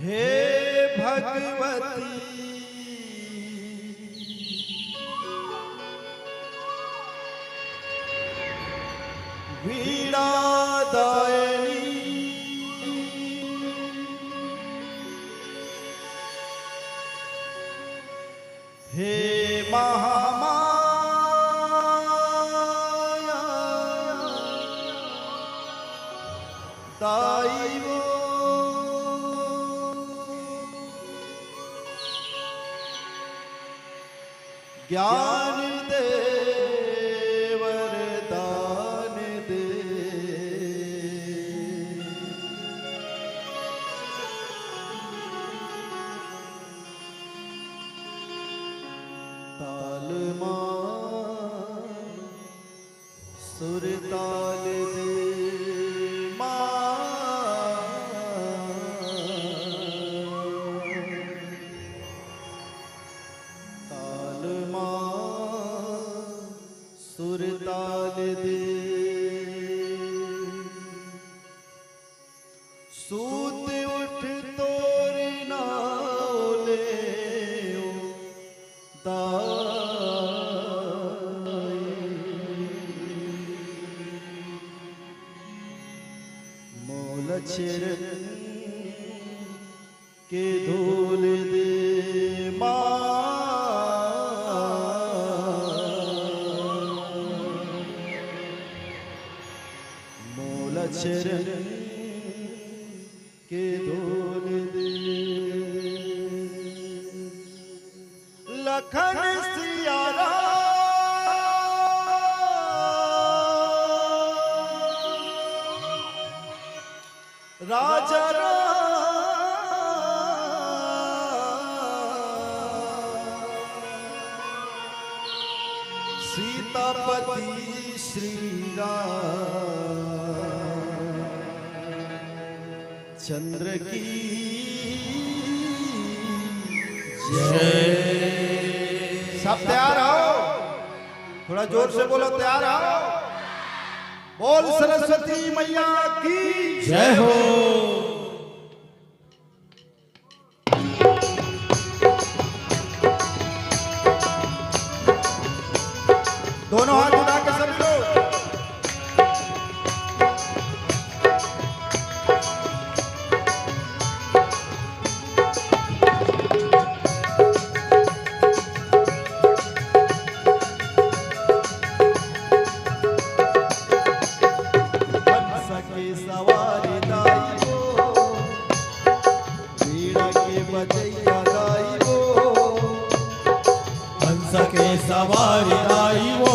हे भगवती वीणा दायिनी हे महामाया दाई वो ज्ञान दे वरदान दे ताल मां सुर ताल दे सुरताल दे सूत उठ तोर नाले मोल चिरन के धूल दे चरण के धूल दे लखन सियारा राजा सीतापति श्री राम चंद्र की जय। सब तैयार हो? थोड़ा जोर से बोलो, तैयार हो? बोल सरस्वती मैया की जय हो। दोनों हाथ उठा के सभी लोग सवारी दाई वो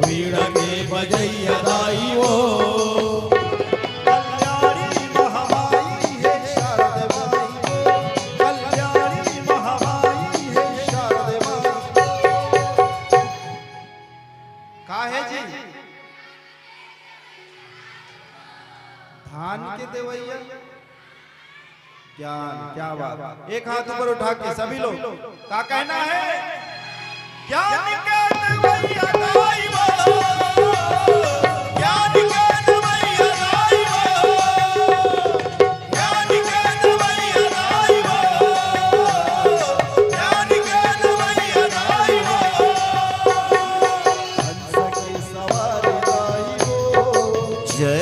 वीणा के बजैया दाई वो कल्याणी महामाई है शारद माई कल्याणी महामाई है शारद माई। का है जी? धान के देवैया ज्ञान। क्या बात। एक हाथ ऊपर उठा के सभी लोग का कहना है? ज्ञान के देवैया दाई वो ज्ञान के देवैया दाई वो ज्ञान के देवैया दाई वो ज्ञान के देवैया दाई वो हंस की सवारी दाई वो जय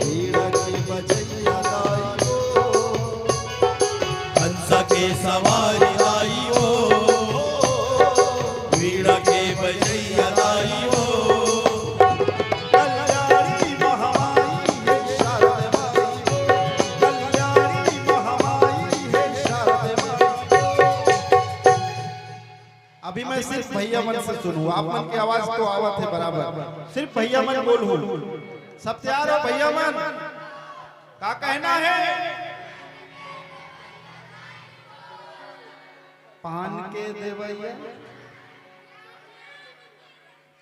वीणा की बजैया दाई वो हंस के सवारी आई वो वीणा के बजैया आई वो कल्याणी महामाई है शारद माई कल्याणी महामाई है शारद माई। अभी मैं सिर्फ भैया मन से सुनूं, आप मन की आवाज तो आवत है बराबर, सिर्फ भैया मन बोलूं। सब तैयार हो? भैया मन का कहना है? पान के देवैया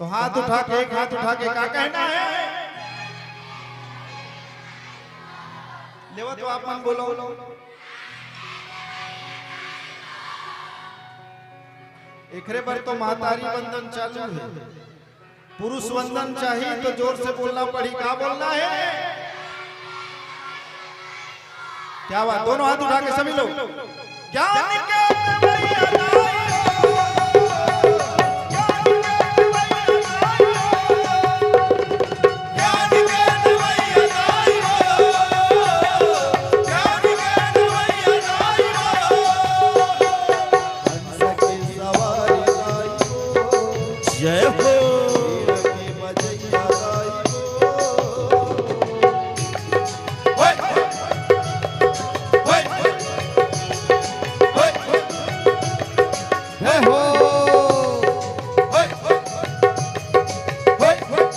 तो हाथ उठा के, एक हाथ उठा के का कहना है? लेवा तो आप मन बोलो। एकरे पर तो महतारी वंदन चालू है, पुरुष वंदन चाहिए तो जोर से बोलना पड़ी। क्या बोलना है? क्या बात, दोनों हाथ उठा के सभी लोग ज्ञान के नवैया जय हो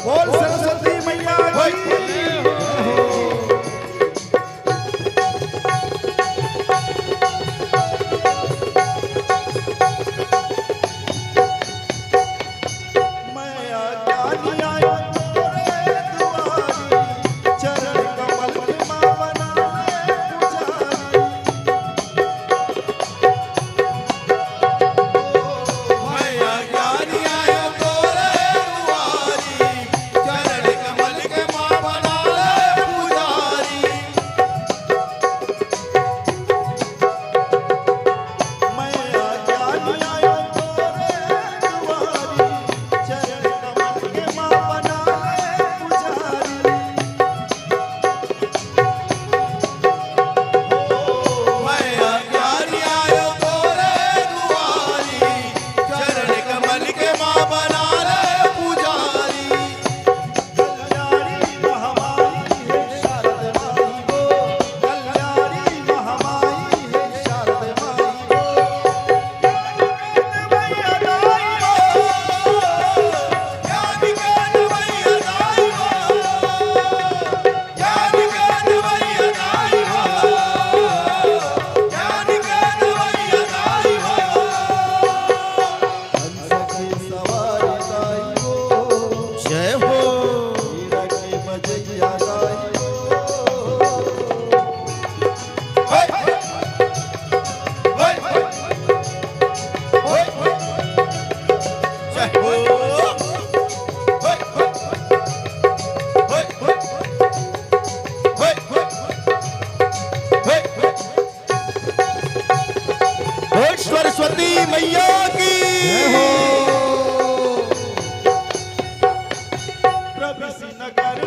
बोल सरस्वती मैया सरस्वती मैया की नगर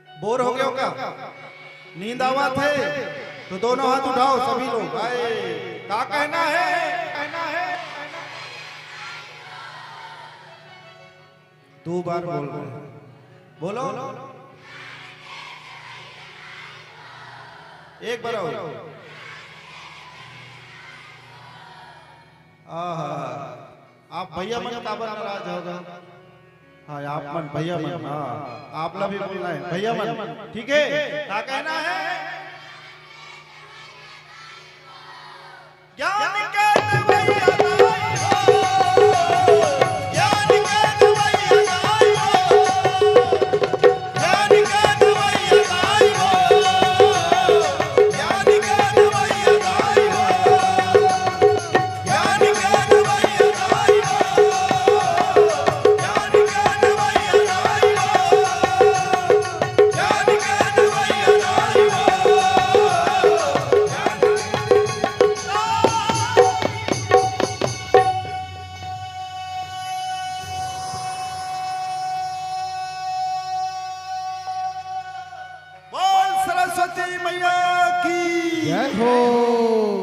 बोर हो गए हो क्या? नींद आवा थे तो दोनों हाथ उठाओ सभी लोग। आए क्या कहना है? दो बार बोल रहे हैं, बोलो एक बार और। आप भैया मन का नाराज होगा। हाँ आप मन भैया मन, हाँ आप लोग भी बोलना है भैया मन, ठीक है? क्या कहना है? ज्ञान के नवैया सरस्वती मैया की जय हो।